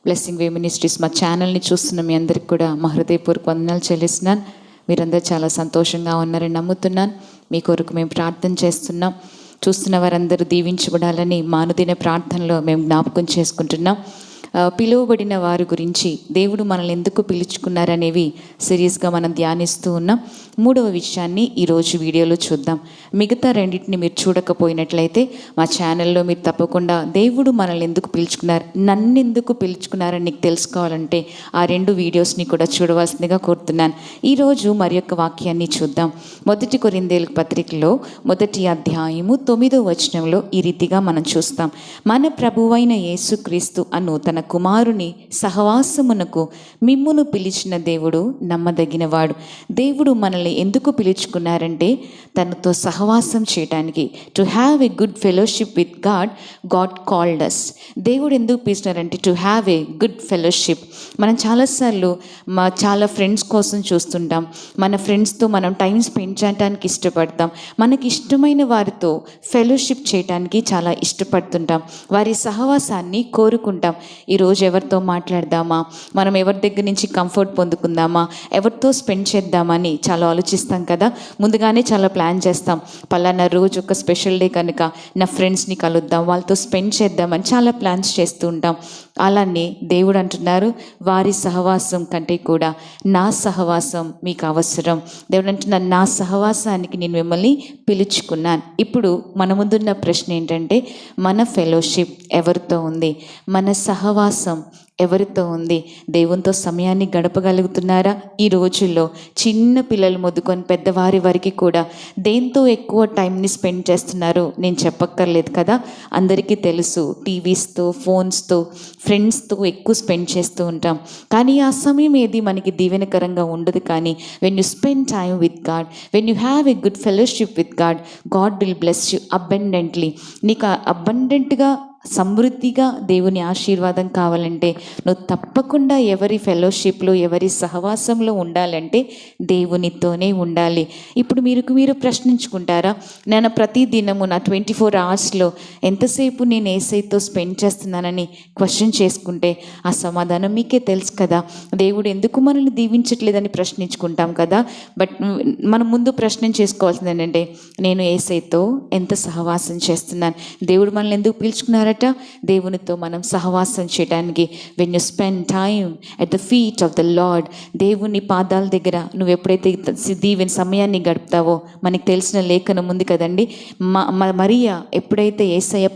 Blessing వే ministries మా ఛానల్ని చూస్తున్న మీ అందరికి కూడా మా హృదయపూర్వక వందనాలు చెల్లిస్తున్నాను. మీరందరూ చాలా సంతోషంగా ఉన్నారని నమ్ముతున్నాను. మీ కొరకు మేము ప్రార్థన చేస్తున్నాం. చూస్తున్న వారందరూ దీవించబడాలని మానుదిన ప్రార్థనలో మేము జ్ఞాపకం చేసుకుంటున్నాం. పిలువబడిన వారి గురించి దేవుడు మనల్ని ఎందుకు పిలుచుకున్నారనేవి సీరియస్గా మనం ధ్యానిస్తూ ఉన్నాం. మూడవ విషయాన్ని ఈరోజు వీడియోలో చూద్దాం. మిగతా రెండింటిని మీరు చూడకపోయినట్లయితే మా ఛానల్లో మీరు తప్పకుండా దేవుడు మనల్ని ఎందుకు పిలుచుకున్నారు, నన్ను ఎందుకు పిలుచుకున్నారని నీకు తెలుసుకోవాలంటే ఆ రెండు వీడియోస్ని కూడా చూడవలసిందిగా కోరుతున్నాను. ఈరోజు మరి యొక్క వాక్యాన్ని చూద్దాం. 1 కొరింథీయుల పత్రికలో 1వ అధ్యాయము 9వ వచనంలో ఈ రీతిగా మనం చూస్తాం. మన ప్రభువైన యేసుక్రీస్తు అను తన కుమారుని సహవాసమునకు మిమ్మును పిలిచిన దేవుడు నమ్మదగినవాడు. దేవుడు మనల్ని ఎందుకు పిలుచుకున్నారంటే తనతో సహవాసం చేయడానికి, to have a good fellowship with God. God called us. దేవుడు ఎందుకు పిలిచినారంటే to have a good fellowship. మనం చాలాసార్లు చాలా ఫ్రెండ్స్ కోసం చూస్తుంటాం. మన ఫ్రెండ్స్తో మనం టైం స్పెండ్ చేయడానికి ఇష్టపడతాం. మనకి ఇష్టమైన వారితో ఫెలోషిప్ చేయడానికి చాలా ఇష్టపడుతుంటాం. వారి సహవాసాన్ని కోరుకుంటాం. ఈరోజు ఎవరితో మాట్లాడదామా, మనం ఎవరి దగ్గర నుంచి కంఫర్ట్ పొందుకుందామా, ఎవరితో స్పెండ్ చేద్దామని చాలా ఆలోచిస్తాం కదా. ముందుగానే చాలా ప్లాన్ చేస్తాం. పలానా రోజు ఒక స్పెషల్ డే కనుక నా ఫ్రెండ్స్ని కలుద్దాం, వాళ్ళతో స్పెండ్ చేద్దామని చాలా ప్లాన్స్ చేస్తూ ఉంటాం. అలానే దేవుడు అంటున్నారు, వారి సహవాసం కంటే కూడా నా సహవాసం మీకు అవసరం. దేవుడు అంటున్నారు, నా సహవాసానికి నేను మిమ్మల్ని పిలుచుకున్నాను. ఇప్పుడు మన ముందున్న ప్రశ్న ఏంటంటే, మన ఫెలోషిప్ ఎవరితో ఉంది, మన సహవాసం ఎవరితో ఉంది? దేవునితో సమయాన్ని గడపగలుగుతున్నారా? ఈ రోజుల్లో చిన్న పిల్లలు మొదలుకొని పెద్దవారి వరకు కూడా దేంతో ఎక్కువ టైంని స్పెండ్ చేస్తున్నారు నేను చెప్పక్కర్లేదు కదా. అందరికీ తెలుసు, టీవీస్తో, ఫోన్స్తో, ఫ్రెండ్స్తో ఎక్కువ స్పెండ్ చేస్తూ ఉంటాం. కానీ ఆ సమయం ఏది మనకి దీవెనకరంగా ఉండదు. కానీ when you spend time with God, when you have a good fellowship with God, God will bless you abundantly. నీకు అబండెంట్గా, సమృద్ధిగా దేవుని ఆశీర్వాదం కావాలంటే నువ్వు తప్పకుండా ఎవరి ఫెలోషిప్లో, ఎవరి సహవాసంలో ఉండాలంటే దేవునితోనే ఉండాలి. ఇప్పుడు మీరు ప్రశ్నించుకుంటారా, నేను ప్రతి దినము నా 24 అవర్స్లో ఎంతసేపు నేను యేసయ్యతో స్పెండ్ చేస్తున్నానని క్వశ్చన్ చేసుకుంటే ఆ సమాధానం మీకే తెలుసు కదా. దేవుడు ఎందుకు మనల్ని దీవించట్లేదని ప్రశ్నించుకుంటాం కదా. బట్ మనం ముందు ప్రశ్న చేసుకోవాల్సింది ఏంటంటే, నేను యేసయ్యతో ఎంత సహవాసం చేస్తున్నాను? దేవుడు మనల్ని ఎందుకు పిలుచుకున్నారట? దేవునితో మనం సహవాసం చేయడానికి. When you spend time at the feet of the lord, దేవుని పాదాల దగ్గర నువ్వు ఎప్పుడైతే దీవెన సమయాన్ని గడుపుతావో, మనకి తెలిసిన లేఖనం ఉంది కదండి, మరియా ఎప్పుడైతే యేసయ్య